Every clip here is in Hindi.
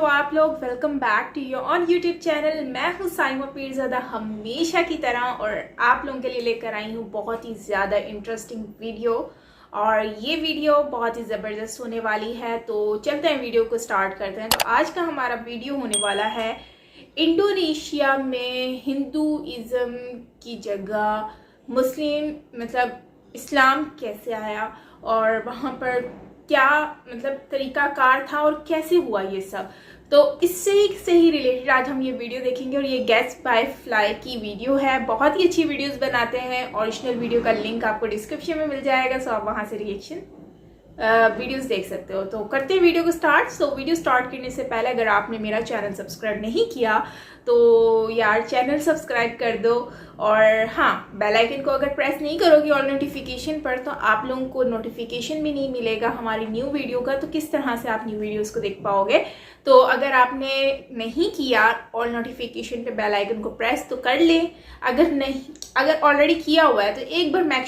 आप लोग, welcome back to your on YouTube channel. मैं हूँ साइमा पीरज़ादा हमेशा की तरह, और आप लोगों के लिए लेकर आई हूँ बहुत ही ज़्यादा इंटरेस्टिंग वीडियो। और ये वीडियो बहुत ही ज़बरदस्त होने वाली है, तो चलते हैं वीडियो को स्टार्ट करते हैं। तो आज का हमारा वीडियो होने वाला है इंडोनेशिया में हिंदुइज़्म की जगह मुस्लिम इस्लाम कैसे आया, और वहाँ पर क्या तरीकाकार था और कैसे हुआ ये सब। तो इससे ही रिलेटेड आज हम ये वीडियो देखेंगे। और ये गेस बाय फ्लाई की वीडियो है। बहुत ही अच्छी वीडियोस बनाते हैं। ओरिजिनल वीडियो का लिंक आपको डिस्क्रिप्शन में मिल जाएगा, सो आप वहाँ से रिएक्शन वीडियोस देख सकते हो। तो करते हैं वीडियो को स्टार्ट। सो वीडियो स्टार्ट करने से पहले अगर आपने मेरा चैनल सब्सक्राइब नहीं किया तो यार चैनल सब्सक्राइब कर दो, और हाँ, बेल आइकन को अगर प्रेस नहीं करोगे ऑल नोटिफिकेशन पर तो आप लोगों को नोटिफिकेशन भी नहीं मिलेगा हमारी न्यू वीडियो का। तो किस तरह से आप न्यू वीडियोस को देख पाओगे। तो अगर आपने नहीं किया ऑल नोटिफिकेशन पे बेल आइकन को प्रेस तो कर लें। अगर ऑलरेडी किया हुआ है तो एक बार मेक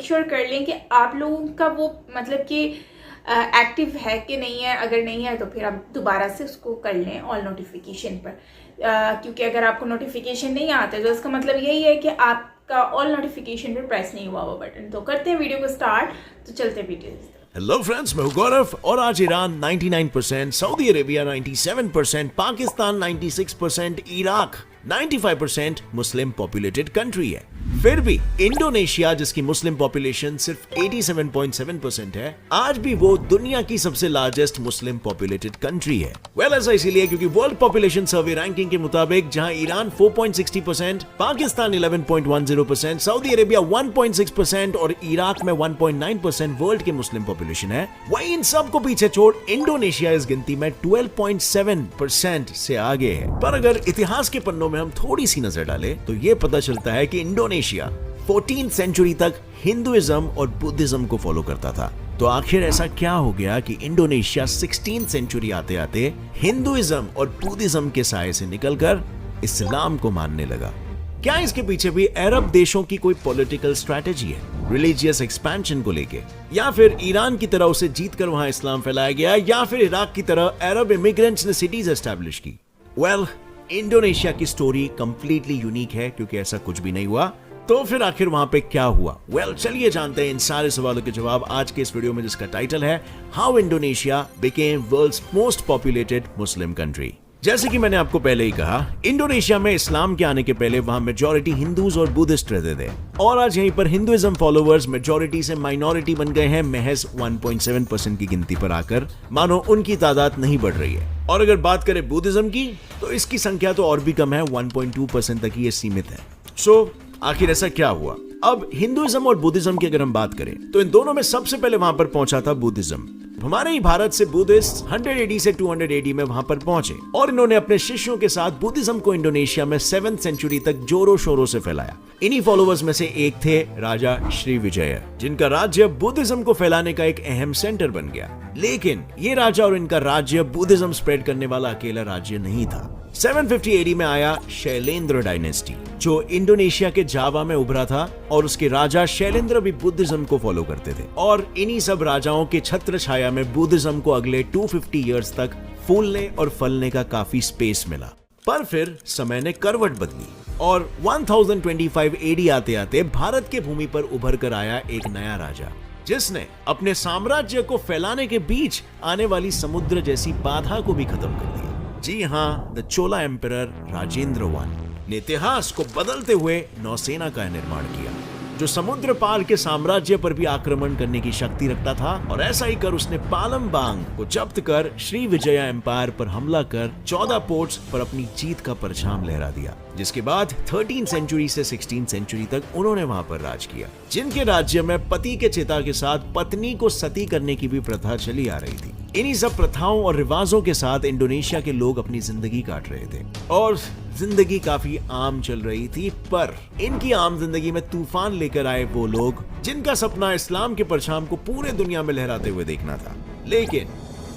श्योर कर लें कि आप लोगों का वो कि एक्टिव है कि नहीं है। अगर नहीं है तो फिर आप दोबारा से उसको कर लें ऑल नोटिफिकेशन पर, क्योंकि अगर आपको नोटिफिकेशन नहीं आते तो इसका मतलब यही है कि आपका ऑल नोटिफिकेशन पर प्रेस नहीं हुआ वो बटन। तो करते हैं वीडियो को स्टार्ट। तो चलते हैं वीडियो। हेलो फ्रेंड्स, मैं हूं गौरव और आज Iran 99%, Saudi Arabia 97%, Pakistan 96%, Iraq 95% मुस्लिम पॉपुलेटेड कंट्री है। फिर भी इंडोनेशिया, जिसकी मुस्लिम पॉपुलेशन सिर्फ 87.7% है, आज भी वो दुनिया की सबसे लार्जेस्ट मुस्लिम पॉपुलेटेड कंट्री है। ऐसा इसीलिए क्योंकि वर्ल्ड पॉपुलेशन सर्वे रैंकिंग के मुताबिक जहां ईरान 4.60%, पाकिस्तान 11.10%, सऊदी अरेबिया 1.6% और इराक में 1.9% वर्ल्ड के मुस्लिम पॉपुलेशन है, वहीं इन सब को पीछे छोड़ इंडोनेशिया इस गिनती में 12.7% से आगे है। पर अगर इतिहास के पन्नों में हम थोड़ी सी नजर डालें तो ये पता चलता है कि इंडोनेशिया 14th सेंचुरी तक हिंदुइज्म और बुद्धिज्म को फॉलो करता था। तो आखिर ऐसा क्या हो गया कि इंडोनेशिया 16th सेंचुरी आते आते हिंदुइज्म और बुद्धिज्म के साए से निकलकर इस्लाम को मानने लगा? क्या इसके पीछे भी अरब देशों की कोई पॉलिटिकल स्ट्रैटेजी है, रिलीजियस एक्सपेंशन को लेके, या फिर ईरान की तरह उसे जीतकर वहां इस्लाम फैलाया गया, या फिर इराक की तरह अरब इमिग्रेंट्स ने सिटीज एस्टैब्लिश की? इंडोनेशिया की स्टोरी कंप्लीटली यूनिक है, क्योंकि ऐसा कुछ भी नहीं हुआ। तो फिर आखिर वहां पे क्या हुआ? चलिए जानते हैं इन सारे सवालों के जवाब आज के इस वीडियो में, जिसका टाइटल है how Indonesia became world's most populated Muslim country. जैसे कि मैंने आपको पहले ही कहा, इंडोनेशिया में इस्लाम के आने के पहले वहां मेजॉरिटी हिंदूज और बुद्धिस्ट रहते थे, और आज यहीं पर हिंदुइज्म फॉलोवर्स मेजॉरिटी से माइनॉरिटी बन गए हैं, महज 1.7% की गिनती पर आकर। मानो उनकी तादाद नहीं बढ़ रही है। और अगर बात करें बुद्धिज्म की तो इसकी संख्या तो और भी कम है, 1.2% तक ही ये सीमित है। आखिर ऐसा क्या हुआ? अब हिंदुइज्म और बुद्धिज्म की अगर हम बात करें तो इन दोनों में सबसे पहले वहां पर पहुंचा था बुद्धिज्म। हमारे ही भारत से बुद्धिस्ट 100 AD से 200 AD में वहां पर पहुंचे, और इन्होंने अपने शिष्यों के साथ बुद्धिज्म को इंडोनेशिया में 7th सेंचुरी तक जोरों शोरों से फैलाया। इन्हीं फॉलोवर्स में से एक थे राजा श्रीविजय, जिनका राज्य बुद्धिज्म को फैलाने का एक अहम सेंटर बन गया। लेकिन ये राजा और इनका राज्य बुद्धिज्म स्प्रेड करने वाला अकेला राज्य नहीं था। 750 AD में आया शैलेंद्र डायनेस्टी, जो इंडोनेशिया के जावा में उभरा था, और उसके राजा शैलेंद्र भी बुद्धिज्म को फॉलो करते थे। और इन्हीं सब राजाओं के छत्र छाया में बुद्धिज्म को अगले 250 इयर्स तक फूलने और फलने का काफी स्पेस मिला। पर फिर समय ने करवट बदली, और 1025 AD आते आते भारत के भूमि पर उभर कर आया एक नया राजा, जिसने अपने साम्राज्य को फैलाने के बीच आने वाली समुद्र जैसी बाधा को भी खत्म कर दिया। जी हाँ, the Chola emperor Rajendra one ने इतिहास को बदलते हुए नौसेना का निर्माण किया, जो समुद्र पार के साम्राज्य पर भी आक्रमण करने की शक्ति रखता था। और ऐसा ही कर उसने पालमबांग को जब्त कर श्रीविजया एम्पायर पर हमला कर 14 पोर्ट्स पर अपनी जीत का परचम लहरा दिया, जिसके बाद 13th सेंचुरी से 16th सेंचुरी तक उन्होंने वहां पर राज किया। जिनके राज्य में पति के चिता के साथ पत्नी को सती करने की भी प्रथा चली आ रही थी। इन्हीं सब प्रथाओं और रिवाजों के साथ इंडोनेशिया के लोग अपनी जिंदगी काट रहे थे, और जिंदगी काफी आम चल रही थी। पर इनकी आम जिंदगी में तूफान लेकर आए वो लोग जिनका सपना इस्लाम के परचम को पूरे दुनिया में लहराते हुए देखना था। लेकिन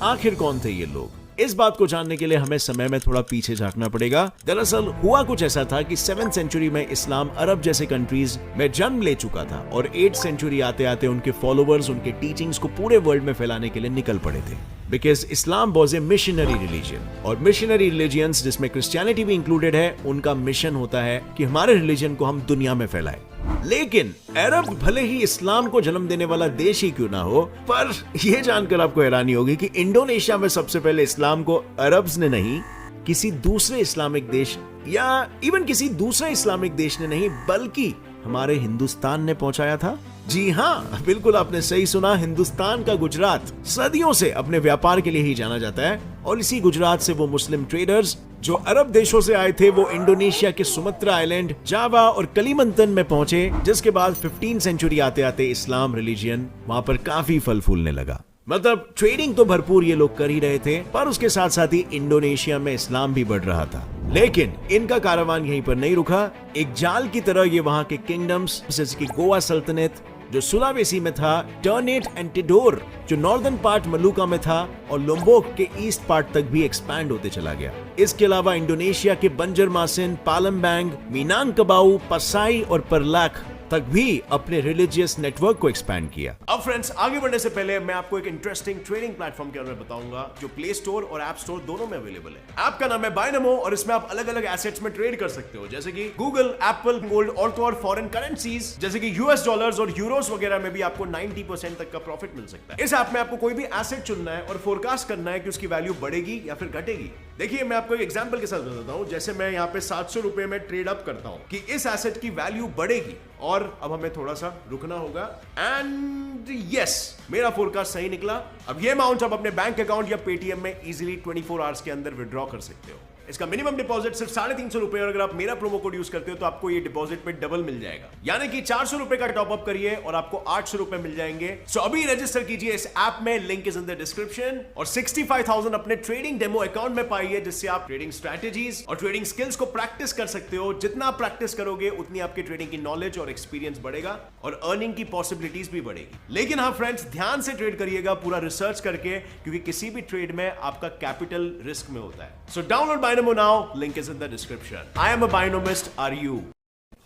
आखिर कौन थे ये लोग? इस बात को जानने के लिए हमें समय में थोड़ा पीछे झांकना पड़ेगा। दरअसल हुआ कुछ ऐसा था कि 7th सेंचुरी में इस्लाम अरब जैसे कंट्रीज में जन्म ले चुका था और 8th सेंचुरी आते आते उनके फॉलोअर्स उनके टीचिंग्स को पूरे वर्ल्ड में फैलाने के लिए निकल पड़े थे। Because Islam was a missionary religion, और मिशनरी रिलीजियंस जिसमें क्रिश्चियनिटी भी इंक्लूडेड है, उनका मिशन होता है कि हमारे रिलीजन को हम दुनिया में फैलाएं। लेकिन अरब भले ही इस्लाम को जन्म देने वाला देश ही क्यों ना हो, पर यह जानकर आपको हैरानी होगी कि इंडोनेशिया में सबसे पहले इस्लाम को अरब्स ने नहीं, किसी दूसरे इस्लामिक देश या इवन किसी दूसरे इस्लामिक देश ने नहीं, बल्कि हमारे हिंदुस्तान ने पहुंचाया था। जी हाँ, बिल्कुल आपने सही सुना, हिंदुस्तान का गुजरात सदियों से अपने व्यापार के लिए ही जाना जाता है, और इसी गुजरात से वो मुस्लिम ट्रेडर्स जो अरब देशों से आए थे वो इंडोनेशिया के सुमत्रा आइलैंड, जावा और कलिमंतन में पहुंचे, जिसके बाद 15th सेंचुरी आते आते इस्लाम रिलीजियन वहां पर काफी फल फूलने लगा। मतलब ट्रेडिंग तो भरपूर ये लोग कर ही रहे थे, पर उसके साथ साथ ही इंडोनेशिया में इस्लाम भी बढ़ रहा था। लेकिन इनका कारवान यहीं पर नहीं रुका। एक जाल की तरह ये वहां के किंगडम्स जैसे कि गोवा सल्तनत जो सुलावेसी में था, टर्नेट एंड टिडोर जो नॉर्दर्न पार्ट मलुका में था, और लोम्बोक के ईस्ट पार्ट तक भी एक्सपैंड होते चला गया। इसके अलावा इंडोनेशिया के बंजरमासिन, पालमबैंग, मिनांगकबाउ, पसाई और परलाक तक भी अपने रिलीजियस नेटवर्क को एक्सपैंड किया। अब फ्रेंड्स, आगे बढ़ने से पहले मैं आपको एक इंटरेस्टिंग ट्रेडिंग प्लेटफॉर्म के बारे में बताऊंगा जो प्ले स्टोर और ऐप स्टोर दोनों में अवेलेबल है। ऐप का नाम है बाइनोमो, और इसमें आप अलग अलग एसेट्स में ट्रेड कर सकते हो, जैसे कि गूगल, एप्पल, गोल्ड, ऑल्टो और फॉरेन करेंसीज जैसे कि यूएस डॉलर्स और यूरोस वगैरह में भी आपको 90% तक का प्रॉफिट मिल सकता है। इस ऐप में आपको कोई भी एसेट चुनना है और फोरकास्ट करना है कि उसकी वैल्यू बढ़ेगी या फिर घटेगी। देखिए, मैं आपको एक एग्जांपल के साथ बताता हूं। जैसे मैं यहाँ पे 700 रुपए में ट्रेड अप करता हूं कि इस एसेट की वैल्यू बढ़ेगी, और अब हमें थोड़ा सा रुकना होगा, एंड यस, मेरा फोरकास्ट सही निकला। अब ये अमाउंट आप अपने बैंक अकाउंट या पेटीएम में इजीली 24 आवर्स के अंदर विड्रॉ कर सकते हो। इसका मिनिमम डिपॉजिट सिर्फ 350 रुपए, और अगर आप मेरा प्रोमो कोड यूज करते हो तो आपको ये डिपॉजिट पे डबल मिल जाएगा, यानी कि 400 रुपए का टॉप अप करिए और आपको 800 रुपए मिल जाएंगे। सो अभी रजिस्टर कीजिए इस ऐप में, link is in the description, और 65,000 अपने ट्रेडिंग डेमो अकाउंट में पाइए, जिससे आप ट्रेडिंग स्ट्रेटेजीज और ट्रेडिंग स्किल्स को प्रैक्टिस कर सकते हो। जितना आप प्रैक्टिस करोगे उतनी आपकी ट्रेडिंग की नॉलेज और एक्सपीरियंस बढ़ेगा और अर्निंग की पॉसिबिलिटीज भी बढ़ेगी। लेकिन हाँ फ्रेंड्स, ध्यान से ट्रेड करिएगा, पूरा रिसर्च करके, क्योंकि किसी भी ट्रेड में आपका कैपिटल रिस्क में होता है। So download Binomo now, link is in the description. I am a binomist, are you?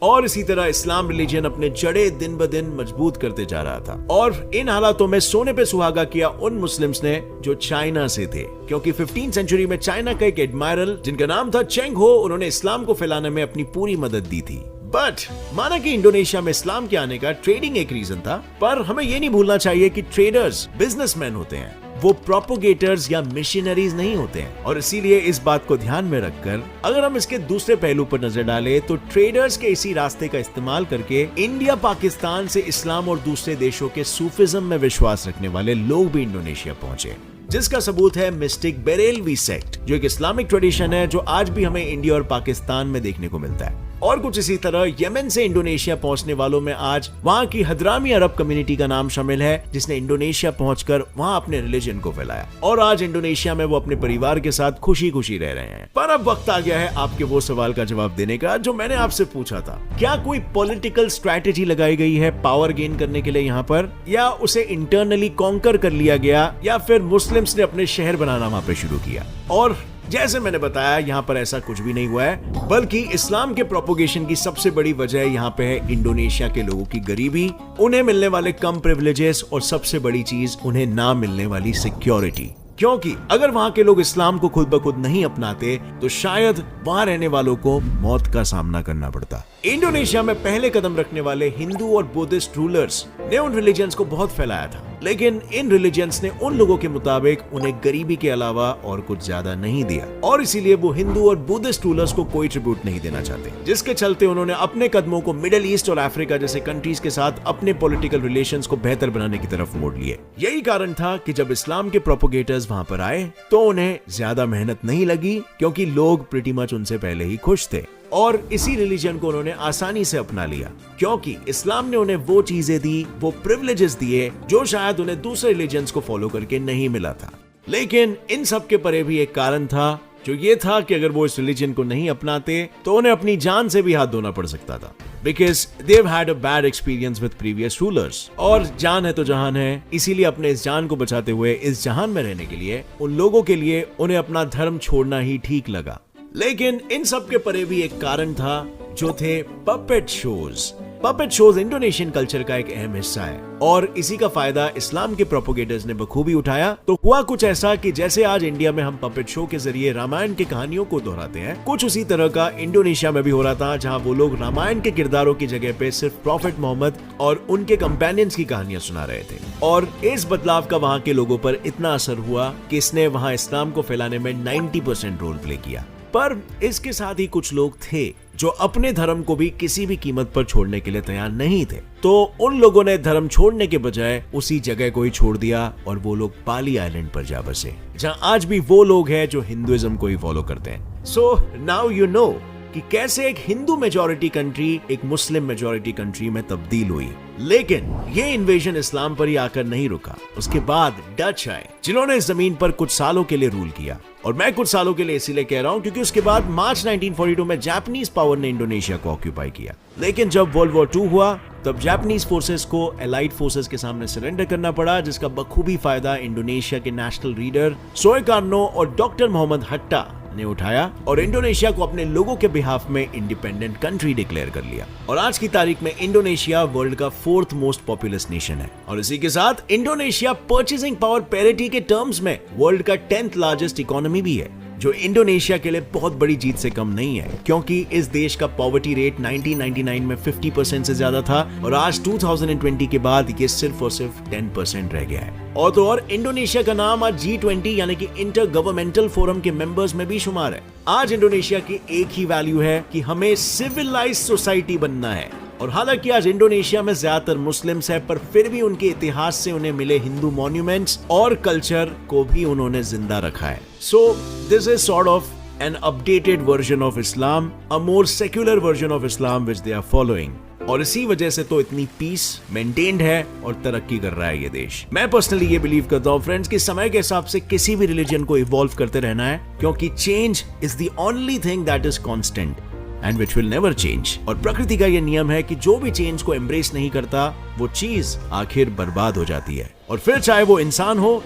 और इसी तरह इस्लाम रिलीजन अपने जड़े दिन ब दिन मजबूत करते जा रहा था, और इन हालातों में सोने पे सुहागा किया उन मुस्लिम्स ने जो चाइना से थे, क्योंकि 15th सेंचुरी में चाइना का एक एडमायरल जिनका नाम था चेंग हो, उन्होंने इस्लाम को फैलाने में अपनी पूरी मदद दी थी। बट माना कि इंडोनेशिया में इस्लाम के आने का ट्रेडिंग एक रीजन था, पर हमें यह नहीं भूलना चाहिए कि ट्रेडर्स बिजनेसमैन होते हैं, वो प्रोपोगेटर्स या मिशनरीज नहीं होते हैं। और इसीलिए इस बात को ध्यान में रखकर अगर हम इसके दूसरे पहलू पर नजर डालें तो ट्रेडर्स के इसी रास्ते का इस्तेमाल करके इंडिया, पाकिस्तान से इस्लाम और दूसरे देशों के सूफिज्म में विश्वास रखने वाले लोग भी इंडोनेशिया पहुंचे, जिसका सबूत है मिस्टिक बेरेलवी सेक्ट, जो एक इस्लामिक ट्रेडिशन है जो आज भी हमें इंडिया और पाकिस्तान में देखने को मिलता है। और कुछ इसी तरह यमन से इंडोनेशिया पहुंचने वालों में आज वहां की हदरामी अरब कम्युनिटी का नाम शामिल है, जिसने इंडोनेशिया पहुंचकर वहां अपने रिलीजन को फैलाया, और आज इंडोनेशिया में वो अपने परिवार के साथ खुशी खुशी रह रहे हैं। पर अब वक्त आ गया है आपके वो सवाल का जवाब देने का जो मैंने आपसे पूछा था, क्या कोई पॉलिटिकल स्ट्रैटेजी लगाई गई है पावर गेन करने के लिए यहाँ पर, या उसे इंटरनली कॉन्कर कर लिया गया, या फिर मुस्लिम्स ने अपने शहर बनाना वहां पे शुरू किया? और जैसे मैंने बताया, यहाँ पर ऐसा कुछ भी नहीं हुआ है, बल्कि इस्लाम के प्रोपोगेशन की सबसे बड़ी वजह यहाँ पे है इंडोनेशिया के लोगों की गरीबी, उन्हें मिलने वाले कम प्रिविलेजेस, और सबसे बड़ी चीज उन्हें ना मिलने वाली सिक्योरिटी। क्योंकि अगर वहां के लोग इस्लाम को खुद ब खुद नहीं अपनाते तो शायद वहां रहने वालों को मौत का सामना करना पड़ता। इंडोनेशिया में पहले कदम रखने वाले हिंदू और बुद्धिस्ट रूलर्स ने उन रिलीजन्स को बहुत फैलाया था, लेकिन इन रिलीजन्स ने उन लोगों के मुताबिक उन्हें गरीबी के अलावा और कुछ ज्यादा नहीं दिया, और इसीलिए वो हिंदू और बुद्धिस्ट रूलर्स को कोई ट्रिब्यूट नहीं देना चाहते, जिसके चलते उन्होंने अपने कदमों को मिडिल ईस्ट और अफ्रीका जैसे कंट्रीज के साथ अपने पॉलिटिकल रिलेशंस को बेहतर बनाने की तरफ मोड़ लिए। यही कारण था कि जब इस्लाम के प्रोपोगेटर्स वहां पर आए तो उन्हें ज्यादा मेहनत नहीं लगी, क्योंकि लोग प्रीटी मच उनसे पहले ही खुश थे, और इसी रिलीजन को उन्होंने आसानी से अपना लिया, क्योंकि इस्लाम ने उन्हें वो चीजें दी, वो प्रिविलेजेस दिए जो शायद उन्हें दूसरे रिलीजन्स को फॉलो करके नहीं मिला था। लेकिन इन सब के परे भी एक कारण था, जो ये था कि अगर वो इस रिलीजन को नहीं अपनाते तो उन्हें अपनी जान से भी हाथ धोना पड़ सकता था, because they had a bad experience with previous rulers. और जान है तो जहान है, इसीलिए अपने इस जान को बचाते हुए इस जहान में रहने के लिए उन लोगों के लिए उन्हें अपना धर्म छोड़ना ही ठीक लगा। लेकिन इन सब के परे भी एक कारण था, जो थे puppet shows. Puppet shows Indonesian culture का एक अहम हिस्सा है और इसी का फायदा इस्लाम के प्रोपोगेटर्स ने बखूबी उठाया। तो हुआ कुछ ऐसा कि जैसे आज इंडिया में हम पपेट शो के जरिए रामायण की कहानियों को दोहराते हैं, कुछ उसी तरह का इंडोनेशिया में भी हो रहा था, जहां वो लोग रामायण के किरदारों की जगह पे सिर्फ प्रॉफिट मोहम्मद और उनके कंपेनियंस की कहानियां सुना रहे थे। और इस बदलाव का वहां के लोगों पर इतना असर हुआ कि इसने वहां इस्लाम को फैलाने में 90% रोल प्ले किया। पर इसके साथ ही कुछ लोग थे जो अपने धर्म को भी किसी भी कीमत पर छोड़ने के लिए तैयार नहीं थे। तो उन लोगों ने धर्म छोड़ने के बजाय उसी जगह को ही छोड़ दिया और वो लोग बाली आइलैंड पर जा बसे, जहां आज भी वो लोग हैं जो हिंदुइज्म को ही फॉलो करते हैं। सो नाउ यू नो कि कैसे एक हिंदू मेजॉरिटी कंट्री एक मुस्लिम मेजॉरिटी कंट्री में तब्दील हुई। लेकिन ये इन्वेजन इस्लाम पर ही आकर नहीं रुका। उसके बाद डच आए, जिन्होंने इस जमीन पर कुछ सालों के लिए रूल किया। और मैं कुछ सालों के लिए इसीलिए कह रहा हूं क्योंकि उसके बाद मार्च 1942 में जापानीज पावर ने इंडोनेशिया को ऑक्यूपाई किया। लेकिन जब वर्ल्ड वॉर 2 हुआ तब जापानीज फोर्सेस को एलाइड फोर्सेस के सामने सरेंडर करना पड़ा, जिसका बखूबी फायदा इंडोनेशिया के नेशनल लीडर सोएकार्नो और डॉक्टर मोहम्मद हट्टा ने उठाया और इंडोनेशिया को अपने लोगों के बिहाफ में इंडिपेंडेंट कंट्री डिक्लेयर कर लिया। और आज की तारीख में इंडोनेशिया वर्ल्ड का 4th मोस्ट पॉपुलस नेशन है और इसी के साथ इंडोनेशिया परचेसिंग पावर पैरिटी के टर्म्स में वर्ल्ड का 10th लार्जेस्ट इकोनॉमी भी है, जो इंडोनेशिया के लिए बहुत बड़ी जीत से कम नहीं है, क्योंकि इस देश का पॉवर्टी रेट 1999 में 50% से ज्यादा था और आज 2020 के बाद ये सिर्फ और सिर्फ 10% रह गया है। और तो और इंडोनेशिया का नाम आज G20 यानी कि इंटर गवर्नमेंटल फोरम के मेंबर्स में भी शुमार है। आज इंडोनेशिया की एक ही वैल्यू है कि हमें सिविलाइज्ड सोसाइटी बनना है। और हालांकि आज इंडोनेशिया में ज्यादातर मुस्लिम्स हैं, पर फिर भी उनके इतिहास से उन्हें मिले हिंदू मॉन्यूमेंट्स और कल्चर को भी उन्होंने जिंदा रखा है। So this is sort of an updated version of Islam, a more secular version of Islam which they are following. और इसी वजह से तो इतनी पीस मेंटेन्ड है और तरक्की कर रहा है ये देश। मैं पर्सनली ये बिलीव करता हूँ फ्रेंड्स कि समय के हिसाब से किसी भी रिलीजन को इवॉल्व करते रहना है, क्योंकि change is the only thing that is constant and which will never change. और प्रकृति का ये नियम है कि जो भी चेंज को एम्ब्रेस नहीं करता वो चीज आखिर बर्बाद हो जाती है, और फिर चाहे वो इंसान हो।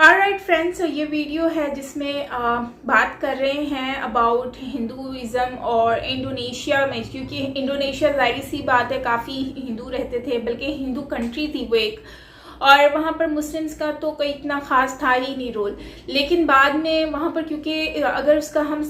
ऑलराइट फ्रेंड्स, तो ये वीडियो है जिसमें बात कर रहे हैं अबाउट हिंदुइज्म और इंडोनेशिया में, क्योंकि इंडोनेशिया जाहिर सी बात है काफ़ी हिंदू रहते थे, बल्कि हिंदू कंट्री थी वो एक, और वहाँ पर मुस्लिम्स का तो कोई इतना खास था ही नहीं रोल। लेकिन बाद में वहाँ पर, क्योंकि अगर उसका हम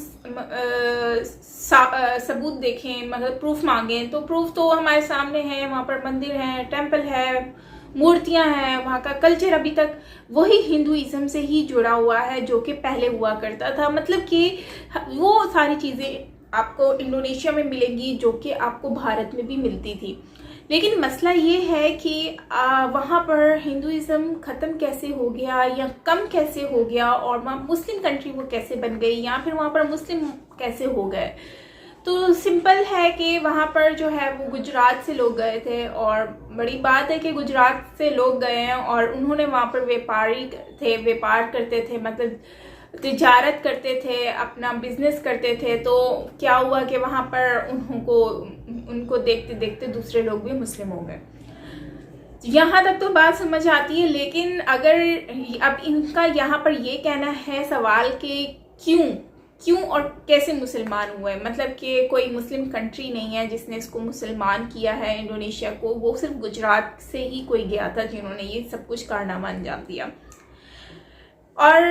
सबूत देखें, मतलब प्रूफ मांगें, तो प्रूफ तो हमारे सामने है। वहाँ पर मंदिर हैं, टेम्पल है, मूर्तियां हैं, वहाँ का कल्चर अभी तक वही हिंदुइज्म से ही जुड़ा हुआ है जो कि पहले हुआ करता था। मतलब कि वो सारी चीज़ें आपको इंडोनेशिया में मिलेंगी जो कि आपको भारत में भी मिलती थी। लेकिन मसला ये है कि वहाँ पर हिंदुइज्म ख़त्म कैसे हो गया या कम कैसे हो गया, और वहाँ मुस्लिम कंट्री वो कैसे बन गई, या फिर वहाँ पर मुस्लिम कैसे हो गए। तो सिंपल है कि वहाँ पर जो है वो गुजरात से लोग गए थे, और बड़ी बात है कि गुजरात से लोग गए हैं और उन्होंने वहाँ पर व्यापारी थे, व्यापार करते थे, मतलब तिजारत करते थे, अपना बिजनेस करते थे। तो क्या हुआ कि वहाँ पर उनको देखते देखते दूसरे लोग भी मुस्लिम हो गए। यहाँ तक तो बात समझ आती है। लेकिन अगर अब इनका यहाँ पर ये कहना है सवाल कि क्यों और कैसे मुसलमान हुए, मतलब कि कोई मुस्लिम कंट्री नहीं है जिसने इसको मुसलमान किया है इंडोनेशिया को, वो सिर्फ गुजरात से ही कोई गया था जिन्होंने ये सब कुछ कारनामा अंजाम दिया। और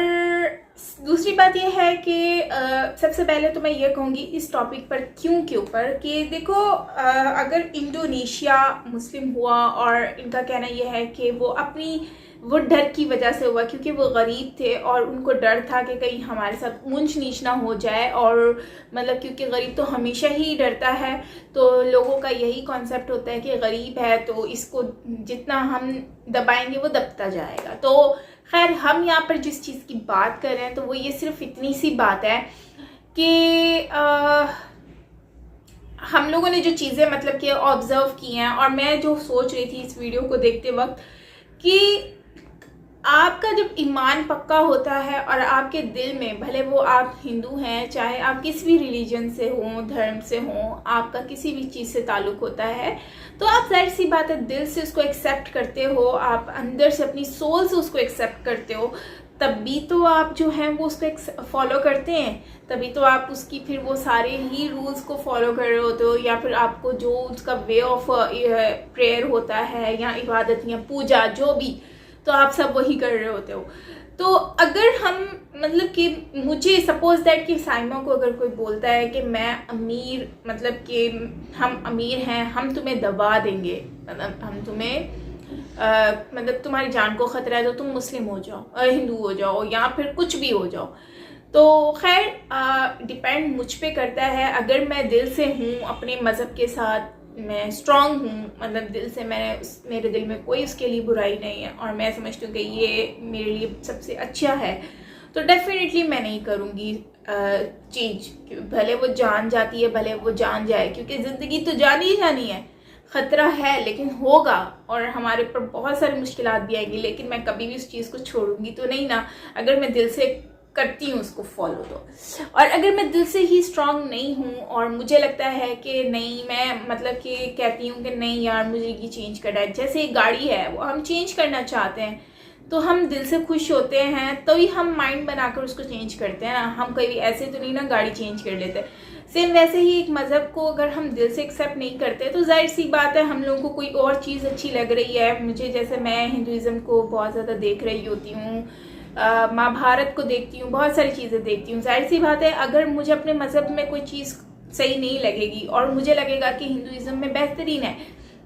दूसरी बात यह है कि सबसे पहले तो मैं ये कहूँगी इस टॉपिक पर क्यों के ऊपर कि देखो, अगर इंडोनेशिया मुस्लिम हुआ, और इनका कहना यह है कि वो डर की वजह से हुआ, क्योंकि वो गरीब थे और उनको डर था कि कहीं हमारे साथ ऊंच नीच ना हो जाए। और मतलब क्योंकि गरीब तो हमेशा ही डरता है, तो लोगों का यही कॉन्सेप्ट होता है कि गरीब है तो इसको जितना हम दबाएंगे वो दबता जाएगा। तो खैर, हम यहाँ पर जिस चीज़ की बात कर रहे हैं तो वो ये सिर्फ इतनी सी बात है कि हम लोगों ने जो चीज़ें मतलब कि ऑब्जर्व की हैं, और मैं जो सोच रही थी इस वीडियो को देखते वक्त कि आपका जब ईमान पक्का होता है और आपके दिल में, भले वो आप हिंदू हैं, चाहे आप किसी भी रिलीजन से हों, धर्म से हों, आपका किसी भी चीज़ से ताल्लुक़ होता है, तो आप जाहिर सी बात है दिल से उसको एक्सेप्ट करते हो, आप अंदर से अपनी सोल से उसको एक्सेप्ट करते हो, तभी तो आप जो हैं वो उसको फॉलो करते हैं, तभी तो आप उसकी फिर वो सारे ही रूल्स को फॉलो कर रहे होते हो, या फिर आपको जो उसका वे ऑफ प्रेयर होता है या इबादत या पूजा जो भी, तो आप सब वही कर रहे होते हो। तो अगर हम मतलब कि मुझे सपोज दैट कि साइमा को अगर कोई बोलता है कि मैं अमीर, मतलब कि हम अमीर हैं, हम तुम्हें दबा देंगे, मतलब हम तुम्हें मतलब तुम्हारी जान को ख़तरा है तो तुम मुस्लिम हो जाओ, हिंदू हो जाओ, या फिर कुछ भी हो जाओ, तो खैर डिपेंड मुझ पे करता है। अगर मैं दिल से हूँ अपने मज़हब के साथ, मैं स्ट्रांग हूँ, मतलब दिल से मेरे दिल में कोई उसके लिए बुराई नहीं है और मैं समझती हूँ कि ये मेरे लिए सबसे अच्छा है, तो डेफिनेटली मैं नहीं करूँगी चेंज। भले वो जान जाती है, भले वो जान जाए, क्योंकि ज़िंदगी तो जानी ही जानी है, ख़तरा है लेकिन होगा और हमारे ऊपर बहुत सारी मुश्किलात भी आएंगी, लेकिन मैं कभी भी उस चीज़ को छोड़ूंगी तो नहीं ना, अगर मैं दिल से करती हूँ उसको फॉलो तो। और अगर मैं दिल से ही स्ट्रांग नहीं हूँ और मुझे लगता है कि नहीं, मैं मतलब कि कहती हूँ कि नहीं यार मुझे ये चेंज करना है, जैसे एक गाड़ी है वो हम चेंज करना चाहते हैं, तो हम दिल से खुश होते हैं तो ही हम माइंड बनाकर उसको चेंज करते हैं ना, हम कभी ऐसे तो नहीं ना गाड़ी चेंज कर लेते। सेम वैसे ही एक मज़हब को अगर हम दिल से एक्सेप्ट नहीं करते तो जाहिर सी बात है हम लोगों को कोई और चीज़ अच्छी लग रही है। मुझे जैसे मैं हिंदुज़म को बहुत ज़्यादा देख रही होती हूँ, महाभारत को देखती हूँ, बहुत सारी चीज़ें देखती हूँ, जाहिर सी बात है अगर मुझे अपने मज़हब में कोई चीज़ सही नहीं लगेगी और मुझे लगेगा कि हिंदुज़म में बेहतरीन है,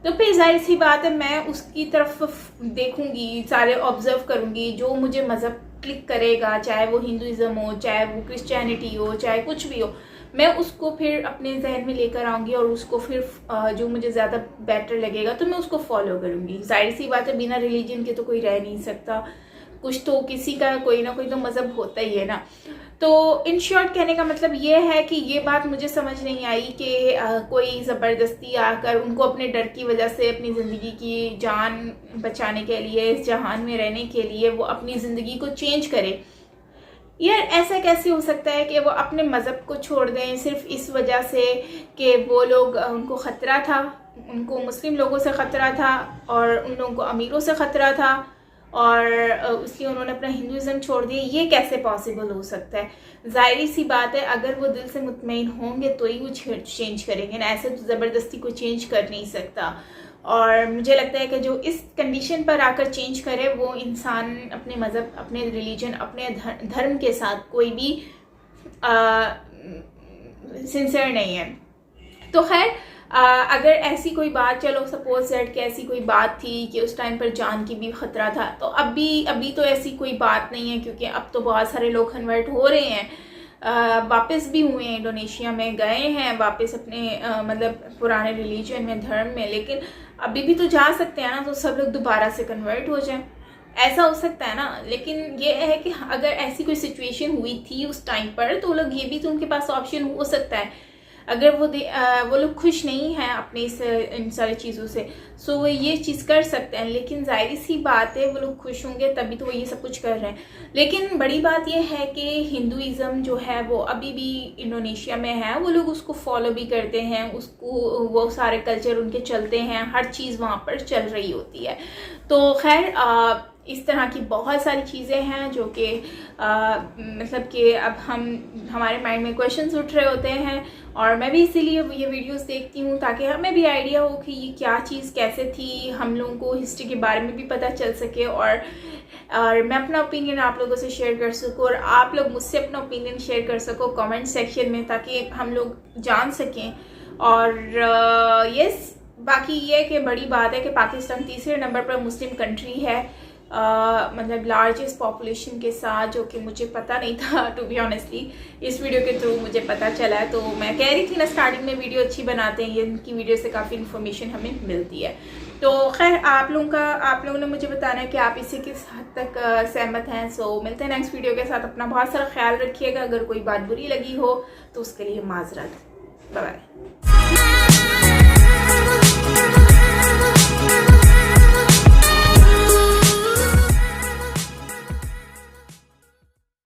तो फिर जाहिर सी बात है मैं उसकी तरफ देखूंगी, सारे ऑब्जर्व करूंगी, जो मुझे मज़हब क्लिक करेगा, चाहे वो हिंदुज़म हो, चाहे वो क्रिश्चियनिटी हो, चाहे कुछ भी हो, मैं उसको फिर अपने जहन में लेकर आऊँगी और उसको फिर जो मुझे ज़्यादा बेटर लगेगा तो मैं उसको फॉलो करूँगी। जाहिर सी बात है बिना रिलीजन के तो कोई रह नहीं सकता, कुछ तो किसी का कोई ना कोई तो मज़हब होता ही है ना। तो इन शॉर्ट कहने का मतलब ये है कि ये बात मुझे समझ नहीं आई कि कोई ज़बरदस्ती आकर उनको अपने डर की वजह से अपनी ज़िंदगी की जान बचाने के लिए, इस जहान में रहने के लिए वो अपनी ज़िंदगी को चेंज करे। यार ऐसा कैसे हो सकता है कि वो अपने मज़हब को छोड़ दें सिर्फ इस वजह से कि वो लोग, उनको ख़तरा था, उनको मुस्लिम लोगों से ख़तरा था और उन लोगों को अमीरों से ख़तरा था और इसलिए उन्होंने अपना हिंदुज़म छोड़ दिया। ये कैसे पॉसिबल हो सकता है? ज़ाहिर सी बात है अगर वो दिल से मुतमईन होंगे तो ही वो चेंज करेंगे ना, ऐसे तो ज़बरदस्ती कोई चेंज कर नहीं सकता। और मुझे लगता है कि जो इस कंडीशन पर आकर चेंज करे वो इंसान अपने मज़हब, अपने रिलीजन, अपने धर्म के साथ कोई भी सिंसियर नहीं है। तो खैर अगर ऐसी कोई बात, चलो सपोज दैट कि ऐसी कोई बात थी कि उस टाइम पर जान की भी ख़तरा था, तो अभी तो ऐसी कोई बात नहीं है, क्योंकि अब तो बहुत सारे लोग कन्वर्ट हो रहे हैं, वापस भी हुए हैं, इंडोनेशिया में गए हैं वापस अपने मतलब पुराने रिलीजन में, धर्म में, लेकिन अभी भी तो जा सकते हैं ना, तो सब लोग दोबारा से कन्वर्ट हो जाएं, ऐसा हो सकता है ना। लेकिन ये है कि अगर ऐसी कोई सिचुएशन हुई थी उस टाइम पर तो लोग, ये भी तो उनके पास ऑप्शन हो सकता है, अगर वो लोग खुश नहीं हैं अपने इन सारी चीज़ों से, सो वो ये चीज़ कर सकते हैं। लेकिन जाहिर सी बात है वो लोग खुश होंगे तभी तो वो ये सब कुछ कर रहे हैं। लेकिन बड़ी बात यह है कि हिंदुज़म जो है वो अभी भी इंडोनेशिया में है, वो लोग उसको फॉलो भी करते हैं, उसको वो सारे कल्चर उनके चलते हैं, हर चीज़ वहाँ पर चल रही होती है। तो खैर इस तरह की बहुत सारी चीज़ें हैं जो कि मतलब कि अब हमारे माइंड में क्वेश्चंस उठ रहे होते हैं, और मैं भी इसीलिए ये वीडियोस देखती हूँ ताकि हमें भी आइडिया हो कि ये क्या चीज़ कैसे थी, हम लोगों को हिस्ट्री के बारे में भी पता चल सके, और मैं अपना ओपिनियन आप लोगों से शेयर कर सकूँ और आप लोग मुझसे अपना ओपिनियन शेयर कर सको कमेंट सेक्शन में, ताकि हम लोग जान सकें। और यस, बाकी ये कि बड़ी बात है कि पाकिस्तान तीसरे नंबर पर मुस्लिम कंट्री है, मतलब लार्जेस्ट पॉपुलेशन के साथ, जो कि मुझे पता नहीं था टू बी ऑनेस्टली, इस वीडियो के थ्रू मुझे पता चला है। तो मैं कह रही थी ना स्टार्टिंग में, वीडियो अच्छी बनाते हैं, इनकी वीडियो से काफ़ी इन्फॉर्मेशन हमें मिलती है। तो खैर आप लोगों ने मुझे बताना है कि आप इसे किस हद तक सहमत हैं। सो मिलते हैं नेक्स्ट वीडियो के साथ, अपना बहुत सारा ख्याल रखिएगा, अगर कोई बात बुरी लगी हो तो उसके लिए माजरत, बाय बाय।